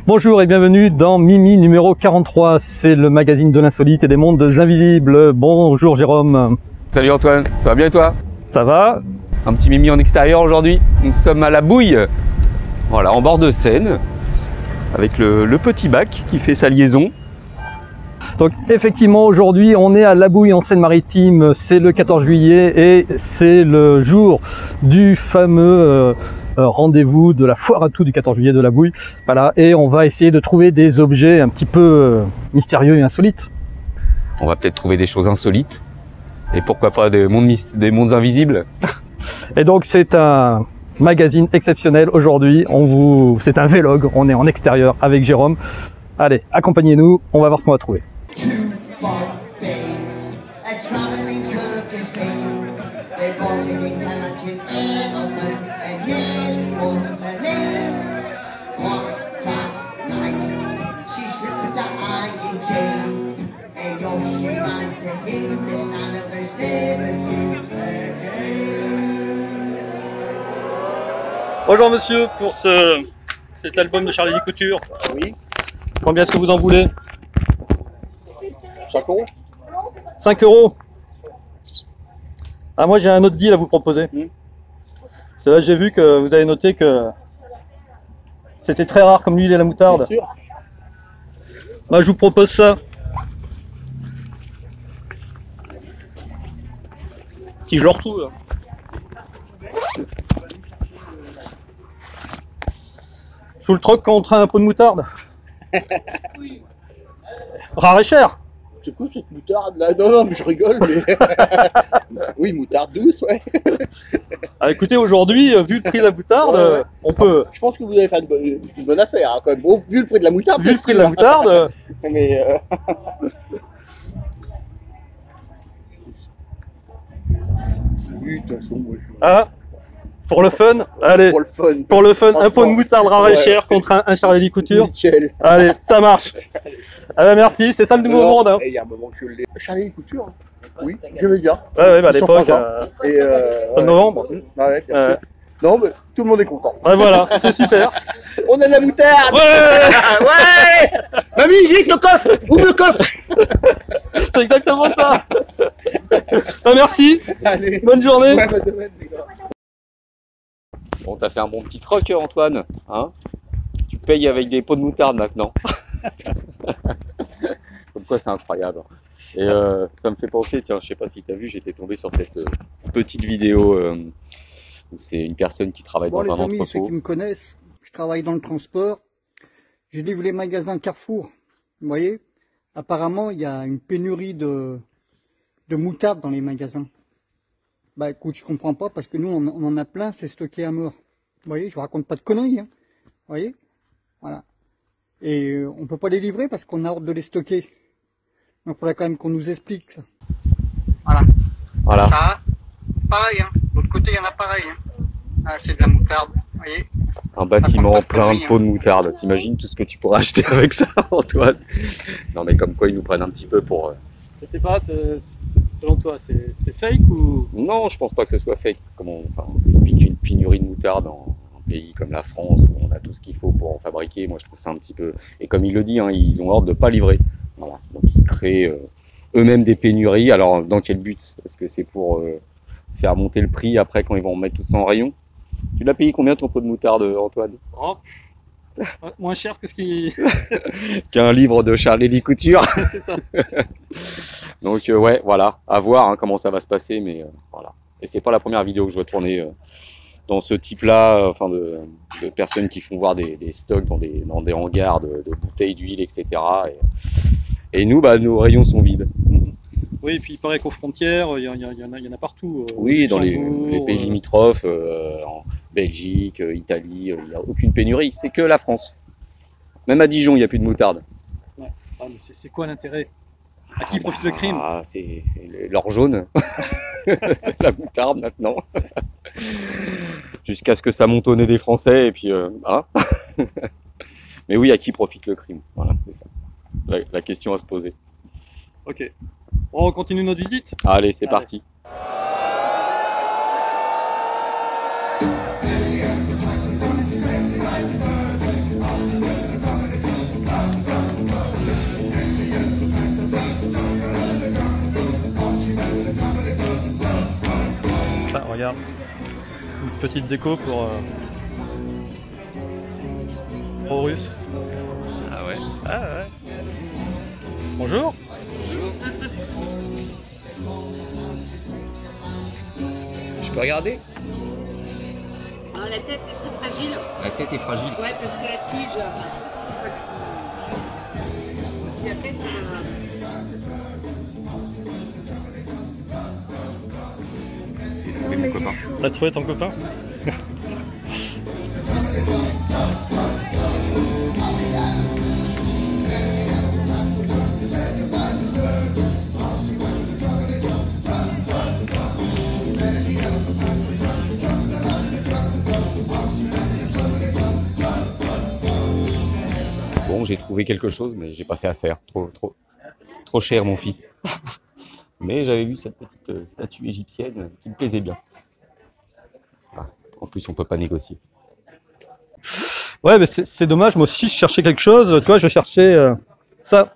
Bonjour et bienvenue dans Mimi numéro 43, c'est le magazine de l'insolite et des mondes invisibles. Bonjour Jérôme. Salut Antoine, ça va bien et toi? Ça va? Un petit Mimi en extérieur aujourd'hui, nous sommes à la Bouille, voilà, en bord de Seine, avec le petit bac qui fait sa liaison. Donc effectivement aujourd'hui on est à La Bouille en Seine-Maritime, c'est le 14 juillet et c'est le jour du fameux rendez-vous de la foire à tout du 14 juillet de La Bouille. Voilà, et on va essayer de trouver des objets un petit peu mystérieux et insolites. On va peut-être trouver des choses insolites et pourquoi pas des mondes invisibles. Et donc c'est un magazine exceptionnel aujourd'hui, c'est un vlog, on est en extérieur avec Jérôme. Allez, accompagnez-nous, on va voir ce qu'on va trouver. Bonjour monsieur, pour cet album de Charlie Couture. Oui. Combien est-ce que vous en voulez? 5 €. 5 €. Ah, moi j'ai un autre deal à vous proposer. C'est là j'ai vu que vous avez noté que c'était très rare comme l'huile et la moutarde. Bien sûr. Moi je vous propose ça. Si je le retrouve. Je vous le troque contre un pot de moutarde. Rare et cher. C'est quoi cette moutarde là? Non, mais je rigole, mais. Oui, moutarde douce, ouais. Ah, écoutez, aujourd'hui, vu le prix de la moutarde, Ouais. on peut. Je pense que vous avez fait une bonne affaire, hein, quand même. Bon, vu le prix de la moutarde. Vu le prix de la moutarde. Mais. Oui, de toute façon, moi je. Ah, pour le fun, allez. Pour le fun. Pour le fun, un Franchement, pot de moutarde rare et ouais. cher contre un Charlie Couture. Nickel. Allez, ça marche. Ah bah merci, c'est ça le nouveau monde. Hein. Et il y a un moment que je l'ai. Charlie Couture, hein. Oui, je veux bien. Ouais, bah à Ils sont l'époque, frangins. Et en novembre. Ouais, bien sûr. Non, mais tout le monde est content. Ouais, voilà, c'est super. On a de la moutarde. Ouais. Ouais. Mamie, vite le coffre. Ouvre le coffre. C'est exactement ça. Bah merci, Allez. bonne journée. Ouais, bonne semaine, les gars. Bon, t'as fait un bon petit troc Antoine, hein? Tu payes avec des pots de moutarde maintenant. Comme quoi c'est incroyable. Et ça me fait penser, tiens, je sais pas si t'as vu, j'étais tombé sur cette petite vidéo où c'est une personne qui travaille Bon, dans un les amis, ceux entrepôt. qui me connaissent, je travaille dans le transport. Je livre les magasins Carrefour. Vous voyez, apparemment, il y a une pénurie de moutarde dans les magasins. Bah écoute, je comprends pas parce que nous, on en a plein, c'est stocké à mort. Vous voyez, je vous raconte pas de conneries. Hein. Vous voyez, voilà. Et on peut pas les livrer parce qu'on a ordre de les stocker. Donc il faudrait quand même qu'on nous explique ça. Voilà. Voilà. Ça, pareil, hein. De l'autre côté, il y en a pareil. Hein. Ah, c'est de la moutarde, vous voyez. Un bâtiment Ça compte pas plein de de pots de moutarde. T'imagines tout ce que tu pourrais acheter avec ça, Antoine? Non mais comme quoi ils nous prennent un petit peu pour... Je sais pas, selon toi, c'est fake ou... Non, je pense pas que ce soit fake. Comment on explique une pénurie de moutarde dans un pays comme la France où on a tout ce qu'il faut pour en fabriquer? Moi je trouve ça un petit peu... Et comme il le dit, hein, ils ont ordre de pas livrer. Voilà. Donc ils créent eux-mêmes des pénuries. Alors dans quel but? Est-ce que c'est pour faire monter le prix après quand ils vont mettre tout ça en rayon? Tu l'as payé combien ton pot de moutarde, Antoine? Oh. Moins cher que ce qui... Qu'un livre de Charlie Couture. c'est ça. Donc ouais, voilà, à voir hein, comment ça va se passer, mais voilà. Et c'est pas la première vidéo que je vois tourner dans ce type-là, enfin de personnes qui font voir des stocks dans des hangars de bouteilles d'huile, etc. Et nous, bah, nos rayons sont vides. Oui, et puis il paraît qu'aux frontières, il y en a partout. Oui, dans les Luxembourg, pays limitrophes, en Belgique, Italie, il n'y a aucune pénurie, c'est que la France. Même à Dijon, il n'y a plus de moutarde. Ouais. Ah, mais c'est quoi l'intérêt? À qui profite le crime? Ah, c'est l'or jaune. C'est la moutarde maintenant. Jusqu'à ce que ça monte au nez des Français et puis hein. Mais oui, à qui profite le crime? Voilà, c'est ça. La question à se poser. Ok. On continue notre visite? Allez, c'est parti. regarde. Une petite déco pour Russe. Ah ouais. Ah ouais. Bonjour. Je peux regarder? Alors, la tête est très fragile. La tête est fragile. Ouais, parce que la tige. Et après, J'ai trouvé mon copain. T'as trouvé ton copain? Bon, j'ai trouvé quelque chose, mais j'ai pas fait affaire. Trop cher, mon fils. Mais j'avais vu cette petite statue égyptienne qui me plaisait bien. Ah, en plus, on peut pas négocier. Ouais, mais c'est dommage. Moi aussi, je cherchais quelque chose. Tu vois, je cherchais ça.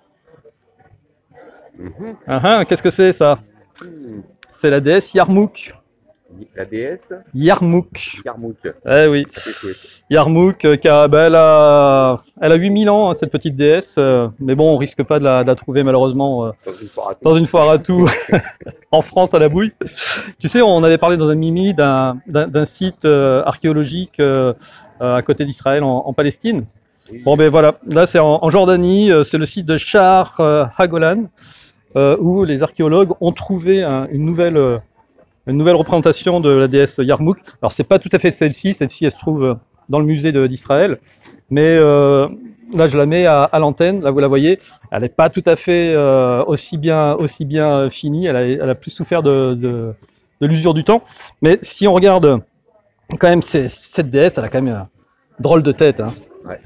Qu'est-ce que c'est ça? C'est la déesse Yarmouk. La déesse Yarmouk. Yarmouk. Eh oui. C'est chouette. Yarmouk, elle a 8000 ans, hein, cette petite déesse. Mais bon, on risque pas de la trouver malheureusement dans une foire à tout en France à la Bouille. Tu sais, on avait parlé dans un Mimi d'un site archéologique à côté d'Israël, en Palestine. Oui. Bon, ben voilà, là c'est en Jordanie, c'est le site de Sha'ar HaGolan, où les archéologues ont trouvé une nouvelle représentation de la déesse Yarmouk. Alors c'est pas tout à fait celle-ci elle se trouve dans le musée d'Israël, mais là je la mets à l'antenne, là vous la voyez, elle n'est pas tout à fait aussi bien finie, elle a plus souffert de l'usure du temps, mais si on regarde quand même cette déesse, elle a quand même une drôle de tête. Hein. Ouais.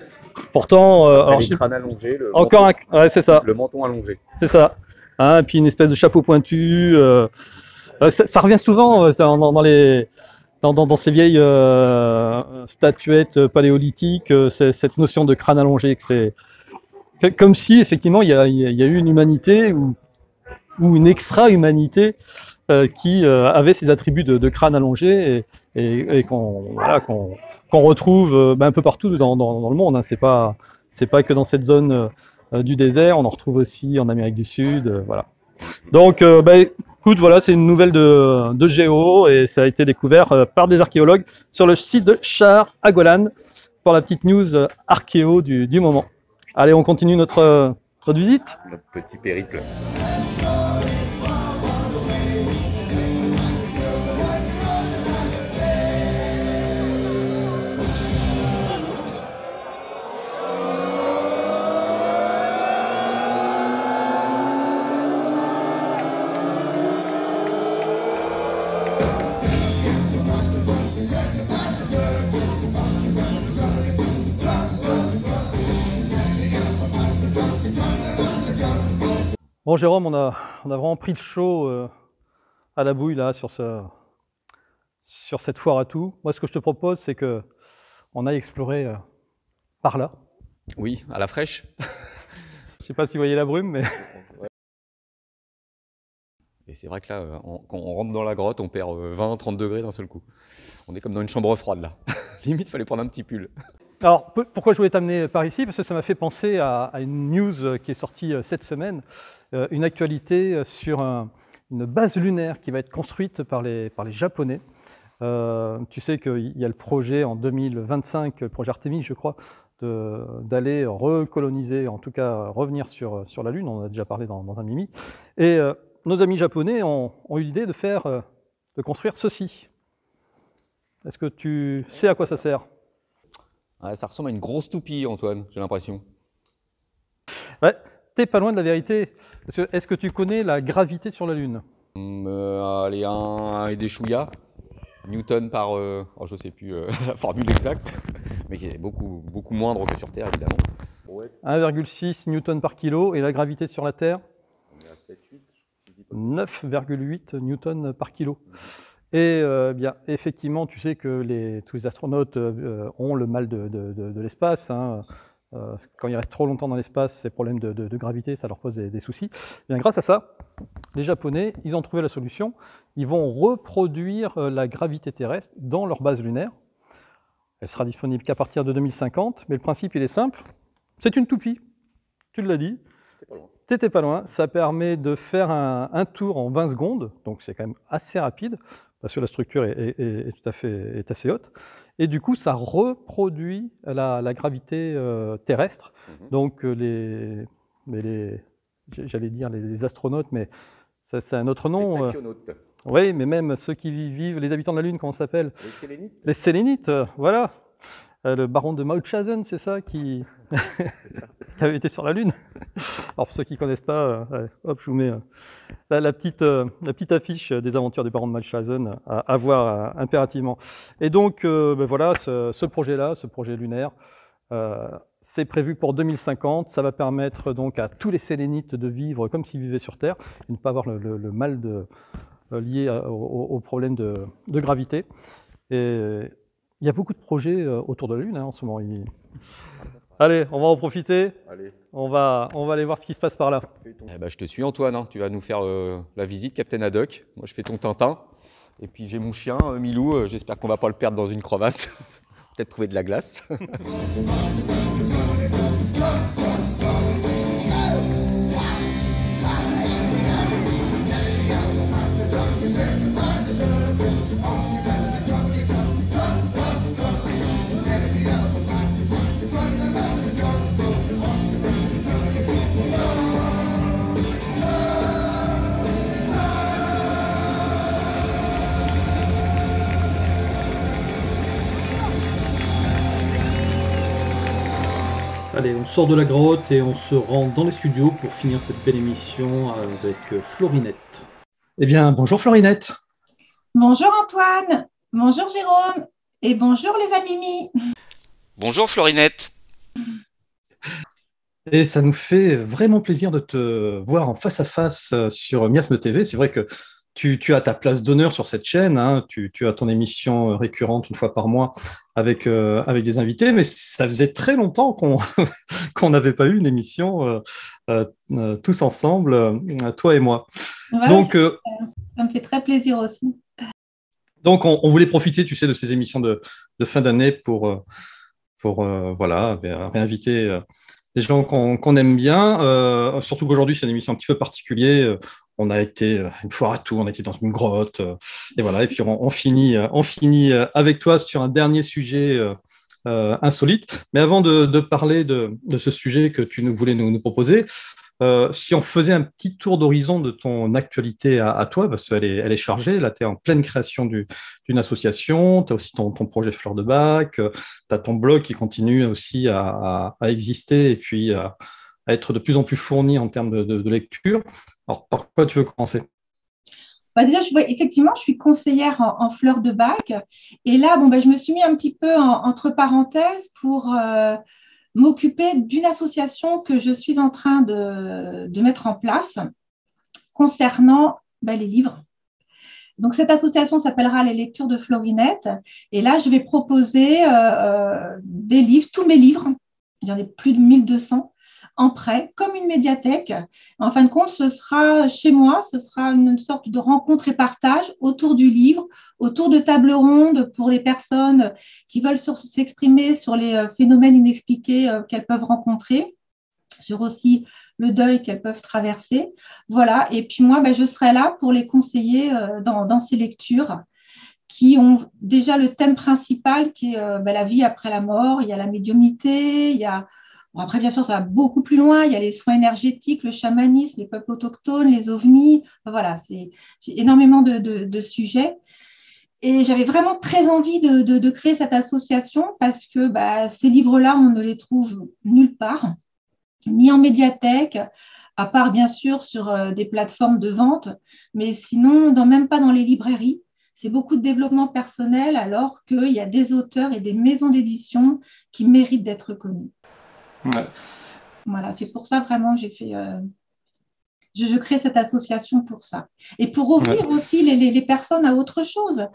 Pourtant, alors, le crâne allongé, encore ouais, c'est ça. Le menton allongé. C'est ça. Hein, et puis une espèce de chapeau pointu. Ça revient souvent dans ces vieilles statuettes paléolithiques, cette notion de crâne allongé. Que c'est comme si effectivement il y a eu une humanité ou une extra-humanité qui avait ces attributs de crâne allongé et qu'on retrouve un peu partout dans le monde. Hein. C'est pas que dans cette zone du désert, on en retrouve aussi en Amérique du Sud. Voilà. Donc, écoute, voilà, c'est une nouvelle de Géo et ça a été découvert par des archéologues sur le site de Sha'ar HaGolan pour la petite news archéo du moment. Allez, on continue notre visite. Notre petit périple. Bon, Jérôme, on a vraiment pris le show à la Bouille là sur cette foire à tout. Moi, ce que je te propose, c'est que on aille explorer par là. Oui, à la fraîche. Je sais pas si vous voyez la brume, mais Et c'est vrai que là, quand on rentre dans la grotte, on perd 20-30 degrés d'un seul coup. On est comme dans une chambre froide là. Limite, fallait prendre un petit pull. alors pourquoi je voulais t'amener par ici? Parce que ça m'a fait penser à une news qui est sortie cette semaine, une actualité sur une base lunaire qui va être construite par les Japonais. Tu sais qu'il y a le projet en 2025, le projet Artemis, je crois, d'aller recoloniser, en tout cas revenir sur la Lune. On en a déjà parlé dans un Mimi. Et nos amis japonais ont eu l'idée de construire ceci. Est-ce que tu sais à quoi ça sert? Ah, ça ressemble à une grosse toupie, Antoine, j'ai l'impression. Ouais, t'es pas loin de la vérité. Est-ce que tu connais la gravité sur la Lune? Allez, un et des chouïas. Newton par, je sais plus la formule exacte, mais qui est beaucoup moindre que sur Terre, évidemment. Ouais. 1,6 newton par kilo et la gravité sur la Terre? On est à 7,8. 9,8 newtons par kilo. Et bien, effectivement, tu sais que tous les astronautes ont le mal de l'espace. Hein. Quand ils restent trop longtemps dans l'espace, ces problèmes de gravité, ça leur pose des soucis. Bien, grâce à ça, les Japonais, ils ont trouvé la solution. Ils vont reproduire la gravité terrestre dans leur base lunaire. Elle sera disponible qu'à partir de 2050, mais le principe, il est simple. C'est une toupie, tu l'as dit. T'étais pas loin. Ça permet de faire un tour en 20 secondes, donc c'est quand même assez rapide, parce que la structure est assez haute. Et du coup, ça reproduit la gravité terrestre. Donc, j'allais dire les astronautes, mais ça, c'est un autre nom. Les tachyonautes. Oui, mais même ceux qui vivent, les habitants de la Lune, comment ça s'appelle? Les sélénites. Les sélénites, voilà. Le baron de Mauthausen, c'est ça, qui avait été sur la Lune. Alors, pour ceux qui ne connaissent pas, hop, je vous mets la petite affiche des aventures du baron de Mauthausen à voir impérativement. Et donc, voilà, ce projet-là, ce projet lunaire, c'est prévu pour 2050. Ça va permettre donc à tous les sélénites de vivre comme s'ils vivaient sur Terre et ne pas avoir le mal lié au problème de gravité. Et il y a beaucoup de projets autour de la Lune en ce moment. Allez, on va en profiter. Allez. On va aller voir ce qui se passe par là. Je te suis, Antoine. Hein. Tu vas nous faire la visite, Captain Haddock. Moi, je fais ton Tintin. Et puis, j'ai mon chien, Milou. J'espère qu'on ne va pas le perdre dans une crevasse. Peut-être trouver de la glace. Allez, on sort de la grotte et on se rend dans les studios pour finir cette belle émission avec Florinette. Eh bien, bonjour Florinette. Bonjour Antoine, bonjour Jérôme et bonjour les amis. Bonjour Florinette. Et ça nous fait vraiment plaisir de te voir en face à face sur Miasme TV. C'est vrai que tu as ta place d'honneur sur cette chaîne, hein. Tu as ton émission récurrente une fois par mois avec des invités, mais ça faisait très longtemps qu'on n'avait pas eu une émission tous ensemble, toi et moi. Ouais, Donc, ça me fait très plaisir aussi. Donc, on voulait profiter, tu sais, de ces émissions de fin d'année pour voilà, réinviter les gens qu'on aime bien. Surtout qu'aujourd'hui, c'est une émission un petit peu particulière. On a été une fois à tout, on a été dans une grotte, et voilà. Et puis on finit avec toi sur un dernier sujet insolite. Mais avant de parler de ce sujet que tu voulais nous proposer, si on faisait un petit tour d'horizon de ton actualité à toi, parce qu'elle est chargée, là tu es en pleine création d'une association, tu as aussi ton projet Fleur de Bac, tu as ton blog qui continue aussi à exister et puis à être de plus en plus fourni en termes de lecture. Alors, par quoi tu veux commencer? Déjà, effectivement, je suis conseillère en fleurs de bac. Et là, je me suis mis un petit peu entre parenthèses pour m'occuper d'une association que je suis en train de mettre en place concernant les livres. Donc, cette association s'appellera Les Lectures de Florinette. Et là, je vais proposer des livres, tous mes livres. Il y en a plus de 1200. En prêt, comme une médiathèque. En fin de compte, ce sera chez moi, ce sera une sorte de rencontre et partage autour du livre, autour de tables rondes pour les personnes qui veulent s'exprimer sur les phénomènes inexpliqués qu'elles peuvent rencontrer, sur aussi le deuil qu'elles peuvent traverser. Voilà, et puis moi, je serai là pour les conseiller dans ces lectures qui ont déjà le thème principal qui est la vie après la mort. Il y a la médiumnité, il y a après, bien sûr, ça va beaucoup plus loin. Il y a les soins énergétiques, le chamanisme, les peuples autochtones, les ovnis. Voilà, c'est énormément de sujets. Et j'avais vraiment très envie de créer cette association parce que ces livres-là, on ne les trouve nulle part, ni en médiathèque, à part bien sûr sur des plateformes de vente, mais sinon, même pas dans les librairies. C'est beaucoup de développement personnel alors qu'il y a des auteurs et des maisons d'édition qui méritent d'être connus. Ouais. Voilà, c'est pour ça vraiment j'ai fait. Je crée cette association pour ça. Et pour ouvrir aussi les personnes à autre chose.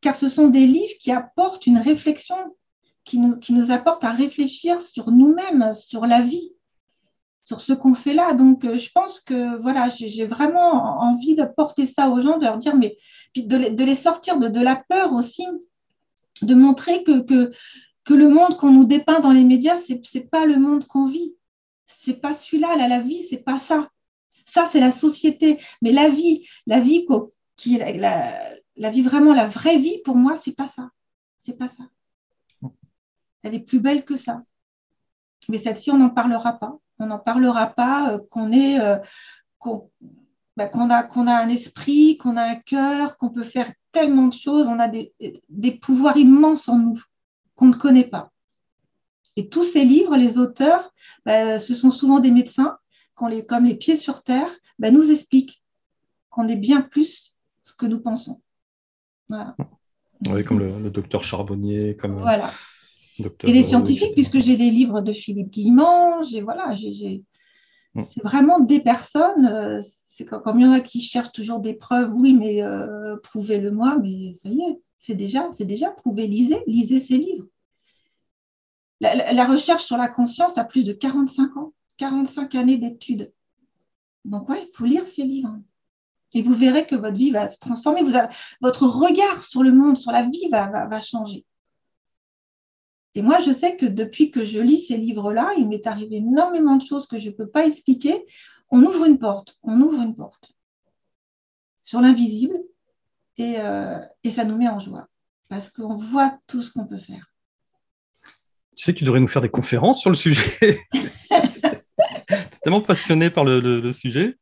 Car ce sont des livres qui apportent une réflexion, qui nous apportent à réfléchir sur nous-mêmes, sur la vie. sur ce qu'on fait là. Donc, je pense que voilà, j'ai vraiment envie d'apporter ça aux gens, de leur dire, mais puis de les sortir de la peur aussi, de montrer que le monde qu'on nous dépeint dans les médias, c'est pas le monde qu'on vit. C'est pas celui-là, là, la vie, c'est pas ça. Ça, c'est la société. Mais la vie qui est la vie vraiment, la vraie vie, pour moi, c'est pas ça. C'est pas ça. Elle est plus belle que ça. Mais celle-ci, on n'en parlera pas. On n'en parlera pas qu'on a un esprit, qu'on a un cœur, qu'on peut faire tellement de choses. On a des pouvoirs immenses en nous qu'on ne connaît pas. Et tous ces livres, les auteurs, ce sont souvent des médecins comme les pieds sur terre, nous expliquent qu'on est bien plus ce que nous pensons. Voilà. Oui, comme le docteur Charbonnier, comme voilà. Docteur Et des Moreau, scientifiques, etc. puisque j'ai des livres de Philippe Guillemant, c'est vraiment des personnes, c'est comme il y en a qui cherchent toujours des preuves, oui, mais prouvez-le-moi, mais ça y est, c'est déjà prouvé. Lisez ces livres. La recherche sur la conscience a plus de 45 ans, 45 années d'études. Donc, ouais, il faut lire ces livres. Et vous verrez que votre vie va se transformer. Votre regard sur le monde, sur la vie va changer. Et moi, je sais que depuis que je lis ces livres-là, il m'est arrivé énormément de choses que je ne peux pas expliquer. On ouvre une porte sur l'invisible et ça nous met en joie parce qu'on voit tout ce qu'on peut faire. Tu sais que tu devrais nous faire des conférences sur le sujet. Tu es tellement passionné par le sujet.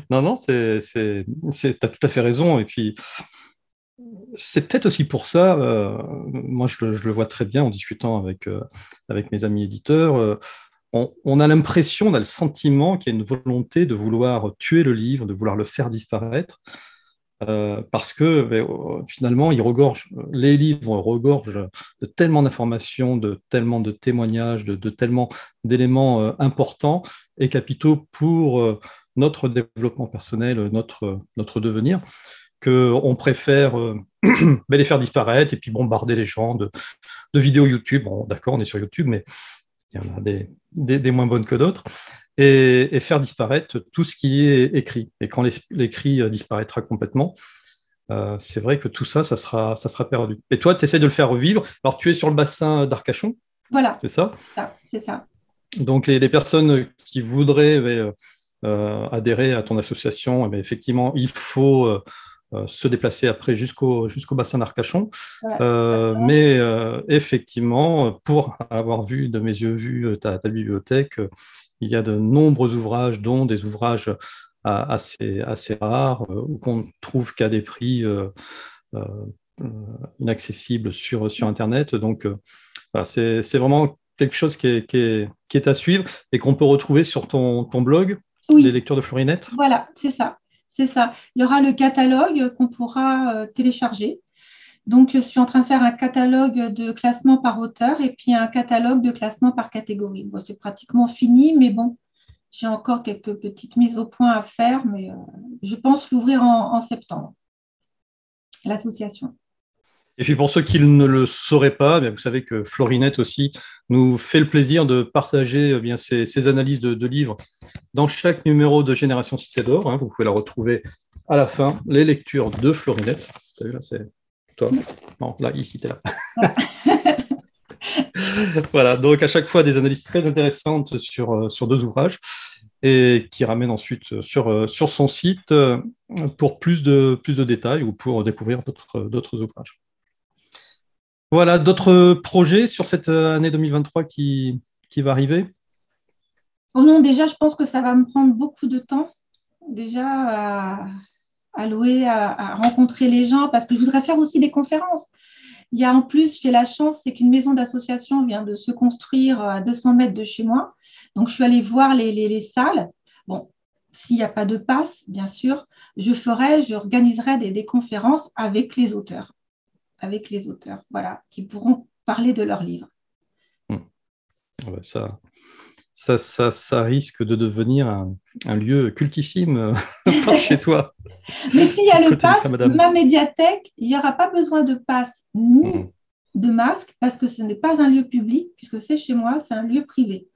Non, tu as tout à fait raison. Et puis, c'est peut-être aussi pour ça, moi je le vois très bien en discutant avec mes amis éditeurs, on a l'impression, on a le sentiment qu'il y a une volonté de vouloir tuer le livre, de vouloir le faire disparaître, parce que finalement, les livres regorgent de tellement d'informations, de tellement de témoignages, de tellement d'éléments importants et capitaux pour notre développement personnel, notre devenir, qu'on préfère les faire disparaître et puis bombarder les gens de vidéos YouTube. Bon, d'accord, on est sur YouTube, mais il y en a des moins bonnes que d'autres. Et faire disparaître tout ce qui est écrit. Et quand l'écrit disparaîtra complètement, c'est vrai que tout ça, ça sera perdu. Et toi, tu essaies de le faire revivre. Alors, tu es sur le bassin d'Arcachon. Voilà. C'est ça ? C'est ça. Donc, les personnes qui voudraient adhérer à ton association, effectivement, il faut se déplacer après jusqu'au bassin d'Arcachon. Mais effectivement, pour avoir vu de mes yeux ta bibliothèque, il y a de nombreux ouvrages, dont des ouvrages assez rares, qu'on trouve qu'à des prix inaccessibles sur Internet. Donc, voilà, c'est vraiment quelque chose qui est à suivre et qu'on peut retrouver sur ton blog, oui. Les lectures de Florinette. Voilà, c'est ça. C'est ça. Il y aura le catalogue qu'on pourra télécharger. Donc, je suis en train de faire un catalogue de classement par auteur et puis un catalogue de classement par catégorie. Bon, c'est pratiquement fini, mais bon, j'ai encore quelques petites mises au point à faire, mais je pense l'ouvrir en septembre, l'association. Et puis pour ceux qui ne le sauraient pas, vous savez que Florinette aussi nous fait le plaisir de partager ses analyses de livres dans chaque numéro de Génération Cité d'Or. Vous pouvez la retrouver à la fin, les lectures de Florinette. Tu as vu, là, c'est toi. Non, là, ici, tu es là. Voilà, donc à chaque fois des analyses très intéressantes sur deux ouvrages et qui ramènent ensuite sur son site pour plus de détails ou pour découvrir d'autres ouvrages. Voilà, d'autres projets sur cette année 2023 qui va arriver? Oh non, déjà, je pense que ça va me prendre beaucoup de temps, déjà à louer, à rencontrer les gens, parce que je voudrais faire aussi des conférences. Il y a en plus, j'ai la chance, c'est qu'une maison d'association vient de se construire à 200 mètres de chez moi. Donc, je suis allée voir les salles. Bon, s'il n'y a pas de passe, bien sûr, j'organiserai des conférences avec les auteurs. Voilà, qui pourront parler de leurs livres. Ça risque de devenir un lieu cultissime par chez toi. Mais s'il y a le pass, ma médiathèque, il n'y aura pas besoin de pass ni de masque parce que ce n'est pas un lieu public, puisque c'est chez moi, c'est un lieu privé.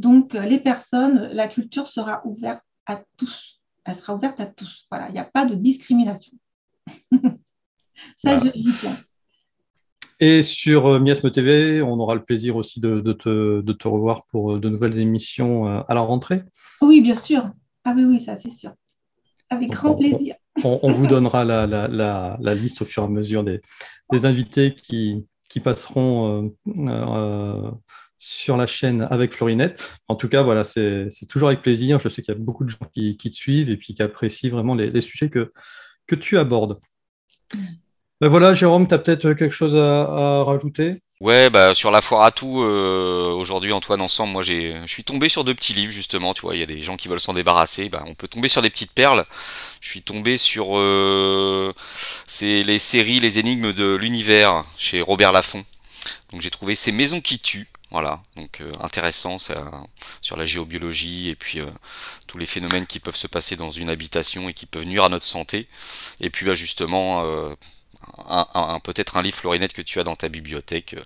Donc, les personnes, la culture sera ouverte à tous. Elle sera ouverte à tous. Voilà, il n'y a pas de discrimination. Ça, Voilà. j'y tiens. Et sur Miasme TV, on aura le plaisir aussi de te revoir pour de nouvelles émissions à la rentrée. Oui, bien sûr. Ah oui, oui, ça, c'est sûr. Avec Donc, grand plaisir. on vous donnera la liste au fur et à mesure des invités qui passeront sur la chaîne avec Florinette. En tout cas, voilà, c'est toujours avec plaisir. Je sais qu'il y a beaucoup de gens qui te suivent et puis qui apprécient vraiment les sujets que tu abordes. Ben voilà, Jérôme, tu as peut-être quelque chose à rajouter? Ouais, bah sur la foire à tout, aujourd'hui Antoine ensemble, je suis tombé sur deux petits livres justement, tu vois, il y a des gens qui veulent s'en débarrasser, bah on peut tomber sur des petites perles. Je suis tombé sur c'est les séries, les énigmes de l'univers chez Robert Laffont. Donc j'ai trouvé Ces maisons qui tuent, voilà, donc intéressant ça, sur la géobiologie et puis tous les phénomènes qui peuvent se passer dans une habitation et qui peuvent nuire à notre santé. Et puis bah justement peut-être un livre Florinette que tu as dans ta bibliothèque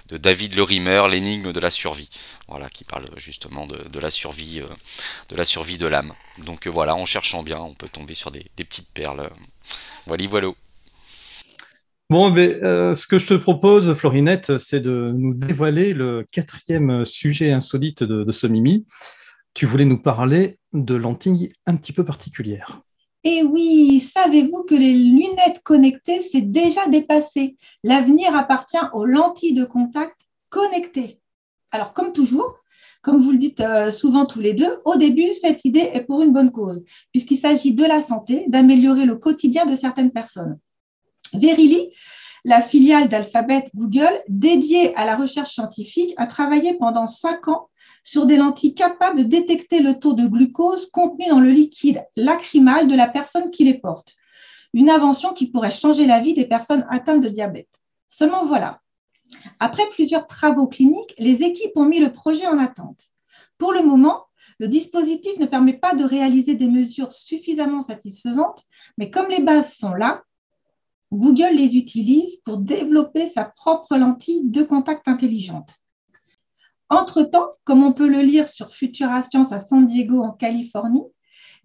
de David Lerimer, L'énigme de la survie, voilà, qui parle justement de la survie de l'âme. Donc voilà, en cherchant bien, on peut tomber sur des petites perles. Voilà, voilà. Bon, ce que je te propose, Florinette, c'est de nous dévoiler le quatrième sujet insolite de ce Mimi. Tu voulais nous parler de lentilles un petit peu particulières. Et oui, savez-vous que les lunettes connectées, c'est déjà dépassé. L'avenir appartient aux lentilles de contact connectées. Alors, comme toujours, comme vous le dites souvent tous les deux, au début, cette idée est pour une bonne cause, puisqu'il s'agit de la santé, d'améliorer le quotidien de certaines personnes. Verily, la filiale d'Alphabet Google, dédiée à la recherche scientifique, a travaillé pendant 5 ans sur des lentilles capables de détecter le taux de glucose contenu dans le liquide lacrymal de la personne qui les porte. Une invention qui pourrait changer la vie des personnes atteintes de diabète. Seulement voilà, après plusieurs travaux cliniques, les équipes ont mis le projet en attente. Pour le moment, le dispositif ne permet pas de réaliser des mesures suffisamment satisfaisantes, mais comme les bases sont là, Google les utilise pour développer sa propre lentille de contact intelligente. Entre-temps, comme on peut le lire sur Futura Science à San Diego en Californie,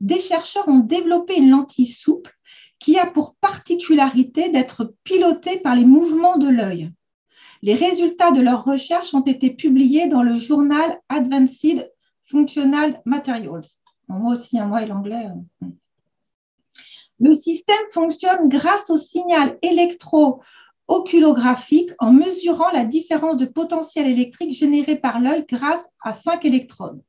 des chercheurs ont développé une lentille souple qui a pour particularité d'être pilotée par les mouvements de l'œil. Les résultats de leurs recherches ont été publiés dans le journal Advanced Functional Materials. Moi aussi, moi et l'anglais. Le système fonctionne grâce au signal électro-oculographique en mesurant la différence de potentiel électrique générée par l'œil grâce à 5 électrodes.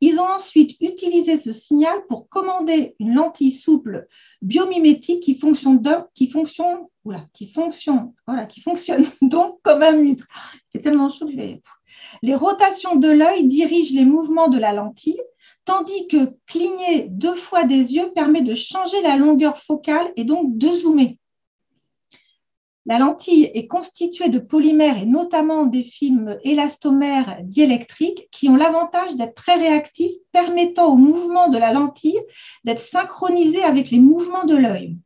Ils ont ensuite utilisé ce signal pour commander une lentille souple biomimétique qui fonctionne donc comme un muscle. C'est tellement chaud que je vais... Les rotations de l'œil dirigent les mouvements de la lentille, tandis que cligner 2 fois des yeux permet de changer la longueur focale et donc de zoomer. La lentille est constituée de polymères et notamment des films élastomères diélectriques qui ont l'avantage d'être très réactifs, permettant au mouvement de la lentille d'être synchronisé avec les mouvements de l'œil.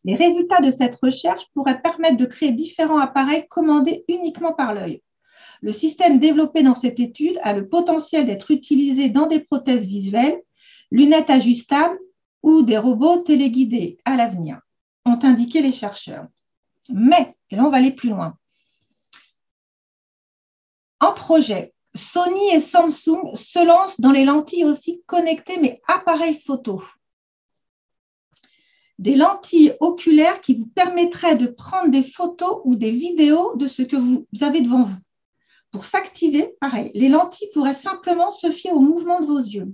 Les résultats de cette recherche pourraient permettre de créer différents appareils commandés uniquement par l'œil. Le système développé dans cette étude a le potentiel d'être utilisé dans des prothèses visuelles, lunettes ajustables ou des robots téléguidés à l'avenir, ont indiqué les chercheurs. Mais, et là on va aller plus loin, en projet, Sony et Samsung se lancent dans les lentilles aussi connectées mais appareils photo. Des lentilles oculaires qui vous permettraient de prendre des photos ou des vidéos de ce que vous avez devant vous. Pour s'activer, pareil, les lentilles pourraient simplement se fier au mouvement de vos yeux.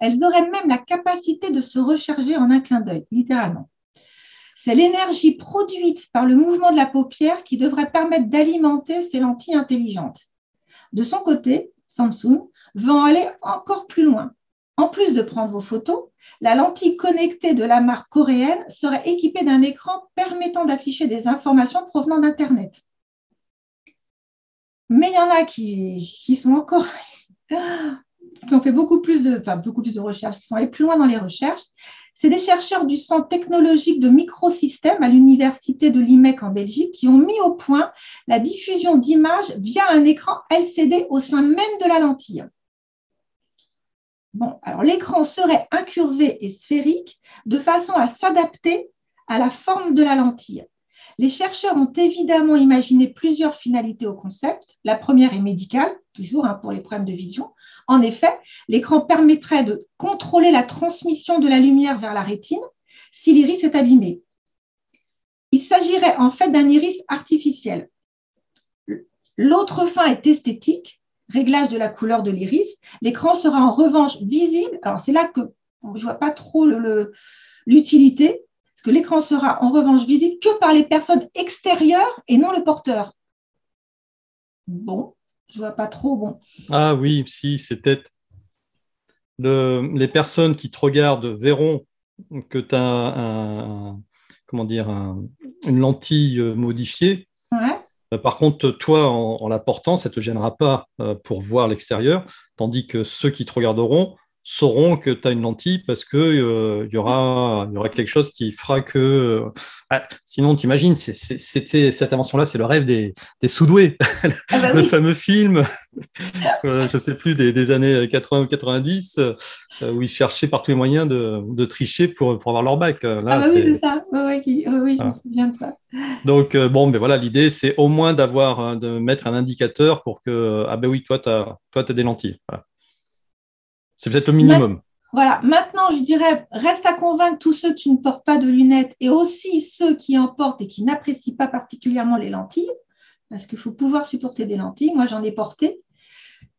Elles auraient même la capacité de se recharger en un clin d'œil, littéralement. C'est l'énergie produite par le mouvement de la paupière qui devrait permettre d'alimenter ces lentilles intelligentes. De son côté, Samsung veut en aller encore plus loin. En plus de prendre vos photos, la lentille connectée de la marque coréenne serait équipée d'un écran permettant d'afficher des informations provenant d'Internet. Mais il y en a qui sont encore... qui ont fait beaucoup plus de recherches, qui sont allés plus loin dans les recherches. C'est des chercheurs du Centre technologique de microsystèmes à l'université de Limerick en Belgique qui ont mis au point la diffusion d'images via un écran LCD au sein même de la lentille. Bon, alors l'écran serait incurvé et sphérique de façon à s'adapter à la forme de la lentille. Les chercheurs ont évidemment imaginé plusieurs finalités au concept. La première est médicale, toujours pour les problèmes de vision. En effet, l'écran permettrait de contrôler la transmission de la lumière vers la rétine si l'iris est abîmé. Il s'agirait en fait d'un iris artificiel. L'autre fin est esthétique, réglage de la couleur de l'iris. L'écran sera en revanche visible. Alors c'est là que je ne vois pas trop l'utilité. Parce que l'écran sera en revanche visible que par les personnes extérieures et non le porteur. Bon, je ne vois pas trop. Bon. Ah oui, si, c'est peut-être les personnes qui te regardent verront que tu as une lentille modifiée. Ouais. Par contre, toi, en la portant, ça ne te gênera pas pour voir l'extérieur, tandis que ceux qui te regarderont sauront que tu as une lentille parce qu'il y aura quelque chose qui fera que... sinon, t'imagines, cette invention-là, c'est le rêve des sous-doués. Ah bah le oui. fameux film, je ne sais plus, des années 80 ou 90, où ils cherchaient par tous les moyens de tricher pour avoir leur bac. Là, Ah bah oui, c'est ça. Oui, je me Voilà. souviens de ça. Donc, bon, mais voilà, l'idée, c'est au moins de mettre un indicateur pour que, ah ben oui, toi, tu as des lentilles. Voilà. C'est peut-être le minimum. Voilà. Maintenant, je dirais, reste à convaincre tous ceux qui ne portent pas de lunettes et aussi ceux qui en portent et qui n'apprécient pas particulièrement les lentilles, parce qu'il faut pouvoir supporter des lentilles. Moi, j'en ai porté.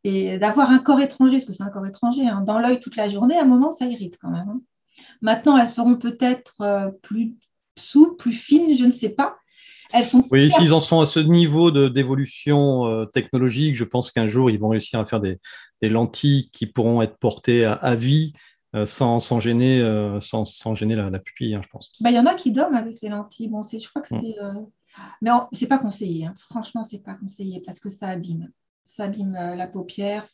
Et d'avoir un corps étranger, parce que c'est un corps étranger, dans l'œil toute la journée, à un moment, ça irrite quand même. Maintenant, elles seront peut-être plus souples, plus fines, je ne sais pas. Elles sont Oui, s'ils en sont à ce niveau d'évolution technologique, je pense qu'un jour, ils vont réussir à faire des lentilles qui pourront être portées à vie sans gêner, sans gêner la pupille, hein, je pense. Il y en a qui dorment avec les lentilles. Bon, je crois que c'est... Mais ce n'est pas conseillé. Hein. Franchement, ce n'est pas conseillé parce que ça abîme. Ça abîme la paupière.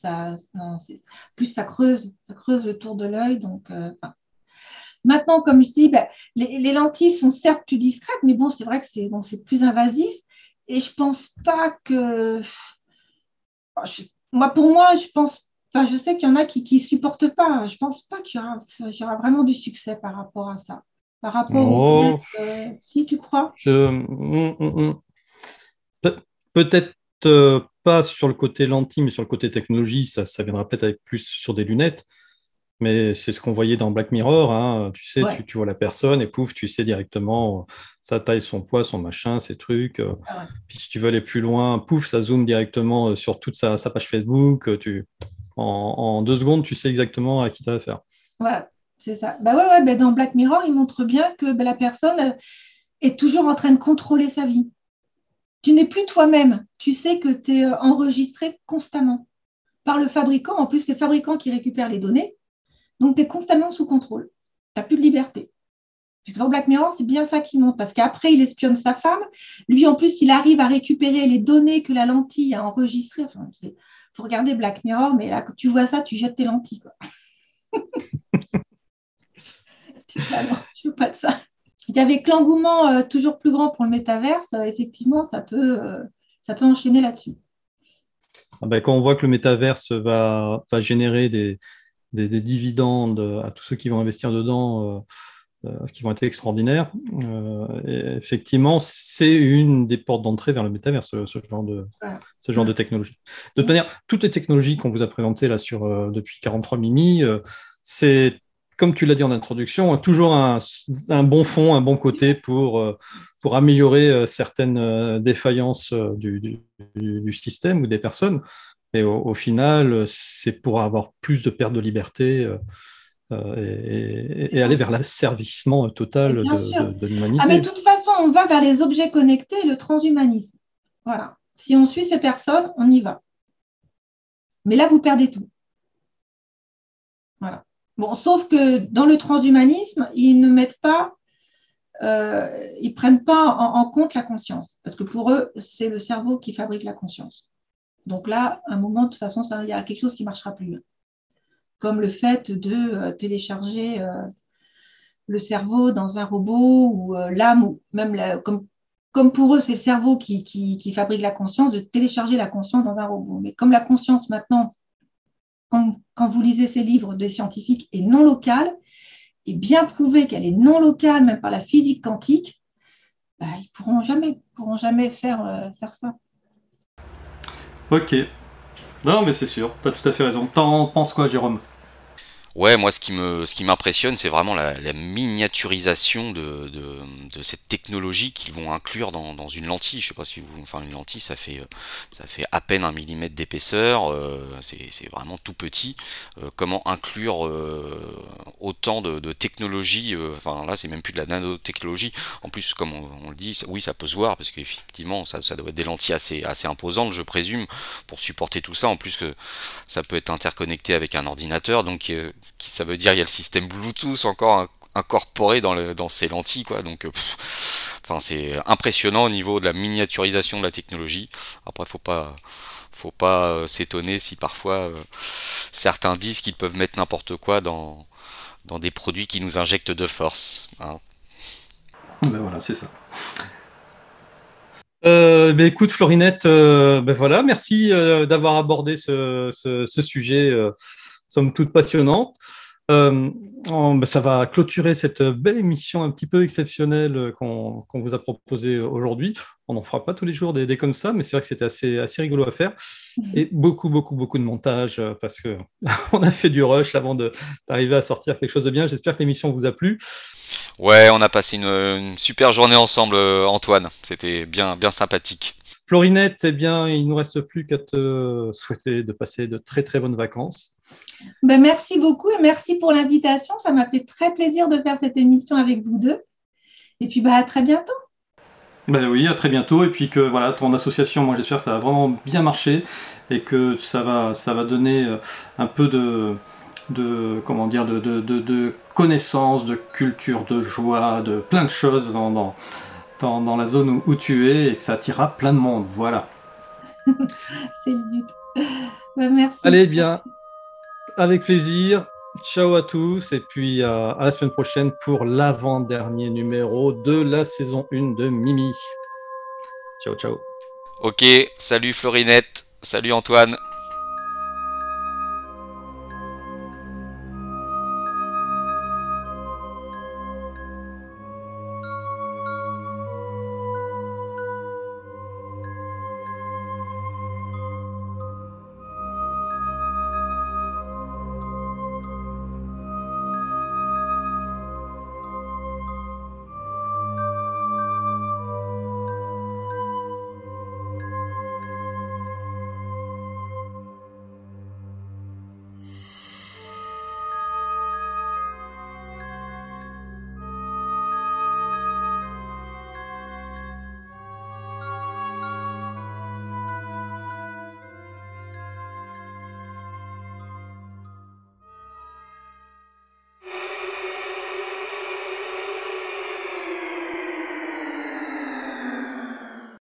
Plus ça creuse le tour de l'œil. Donc, maintenant, comme je dis, les lentilles sont certes plus discrètes, mais bon, c'est vrai que c'est plus invasif. Et je pense pas que... Pour moi, je pense... Enfin, je sais qu'il y en a qui ne supportent pas. Je pense pas qu'il y aura vraiment du succès par rapport à ça. Par rapport aux... si tu crois. Peut-être pas sur le côté lentille, mais sur le côté technologie, ça viendra peut-être avec plus sur des lunettes. Mais c'est ce qu'on voyait dans Black Mirror, hein. Tu sais, Ouais. tu vois la personne et pouf, tu sais directement sa taille, son poids, son machin, ses trucs. Ah ouais. Puis si tu veux aller plus loin, pouf, ça zoome directement sur toute sa page Facebook. En 2 secondes, tu sais exactement à qui tu as affaire. Voilà, c'est ça. Dans Black Mirror, il montre bien que la personne est toujours en train de contrôler sa vie. Tu n'es plus toi-même. Tu sais que tu es enregistré constamment par le fabricant. En plus, c'est le fabricant qui récupère les données. Donc, tu es constamment sous contrôle. Tu n'as plus de liberté. Parce que dans Black Mirror, c'est bien ça qui montre. Parce qu'après, il espionne sa femme. Lui, en plus, il arrive à récupérer les données que la lentille a enregistrées. Enfin, faut regarder Black Mirror, mais là, quand tu vois ça, tu jettes tes lentilles, quoi. Non, je veux pas de ça. Il y avait que l'engouement toujours plus grand pour le métaverse. Effectivement, ça peut enchaîner là-dessus. Quand on voit que le métaverse va générer des dividendes à tous ceux qui vont investir dedans, qui vont être extraordinaires, et effectivement, c'est une des portes d'entrée vers le métaverse, ce genre de technologie. De toute manière, toutes les technologies qu'on vous a présentées là depuis 43 Mimi, c'est, comme tu l'as dit en introduction, toujours un bon fond, un bon côté pour améliorer certaines défaillances du système ou des personnes. Et au final, c'est pour avoir plus de perte de liberté et aller vers l'asservissement total de l'humanité. Ah, mais de toute façon, on va vers les objets connectés et le transhumanisme. Voilà. Si on suit ces personnes, on y va. Mais là, vous perdez tout. Voilà. Bon, sauf que dans le transhumanisme, ils ne mettent pas, ils prennent pas en compte la conscience. Parce que pour eux, c'est le cerveau qui fabrique la conscience. Donc là, à un moment, de toute façon, il y a quelque chose qui ne marchera plus. Comme le fait de télécharger le cerveau dans un robot ou l'âme, ou même comme pour eux, c'est le cerveau qui fabrique la conscience, de télécharger la conscience dans un robot. Mais comme la conscience maintenant, quand vous lisez ces livres des scientifiques, est non locale, et bien prouvé qu'elle est non locale, même par la physique quantique, bah, ils ne pourront jamais faire ça. Ok. Non, mais c'est sûr, tu as tout à fait raison. T'en penses quoi, Jérôme? Ouais, moi, ce qui m'impressionne, c'est vraiment la miniaturisation de cette technologie qu'ils vont inclure dans une lentille. Je sais pas si vous, enfin, une lentille, ça fait à peine 1 mm d'épaisseur. C'est vraiment tout petit. Comment inclure autant de technologie, enfin là, c'est même plus de la nanotechnologie. En plus, comme on le dit, oui, ça peut se voir parce qu'effectivement, ça doit être des lentilles assez imposantes, je présume, pour supporter tout ça. En plus que ça peut être interconnecté avec un ordinateur, donc ça veut dire il y a le système Bluetooth encore incorporé dans ces lentilles, quoi. Donc enfin, c'est impressionnant au niveau de la miniaturisation de la technologie. Après, faut pas s'étonner si parfois certains disent qu'ils peuvent mettre n'importe quoi dans des produits qui nous injectent de force, hein. Ben voilà, c'est ça. Ben écoute, Florinette, ben voilà, merci d'avoir abordé ce sujet, somme toute passionnant. Ben ça va clôturer cette belle émission un petit peu exceptionnelle qu'on vous a proposée aujourd'hui. On n'en fera pas tous les jours des comme ça, mais c'est vrai que c'était assez rigolo à faire. Et beaucoup de montage parce que on a fait du rush avant d'arriver à sortir quelque chose de bien. J'espère que l'émission vous a plu. Ouais, on a passé une super journée ensemble, Antoine. C'était bien sympathique. Florinette, eh bien, il ne nous reste plus qu'à te souhaiter de passer de très bonnes vacances. Ben, merci beaucoup et merci pour l'invitation. Ça m'a fait très plaisir de faire cette émission avec vous deux. Et puis à très bientôt. Ben oui, à très bientôt. Et puis que voilà, ton association, moi j'espère que ça va vraiment bien marcher et que ça va donner un peu de comment dire, de connaissances, de culture, de joie, de plein de choses dans la zone où tu es et que ça attirera plein de monde. Voilà. C'est le but. Ben, merci. Allez, bien, avec plaisir. Ciao à tous et puis à la semaine prochaine pour l'avant-dernier numéro de la saison 1 de Mimi. Ciao, ciao. Ok, salut Florinette, salut Antoine.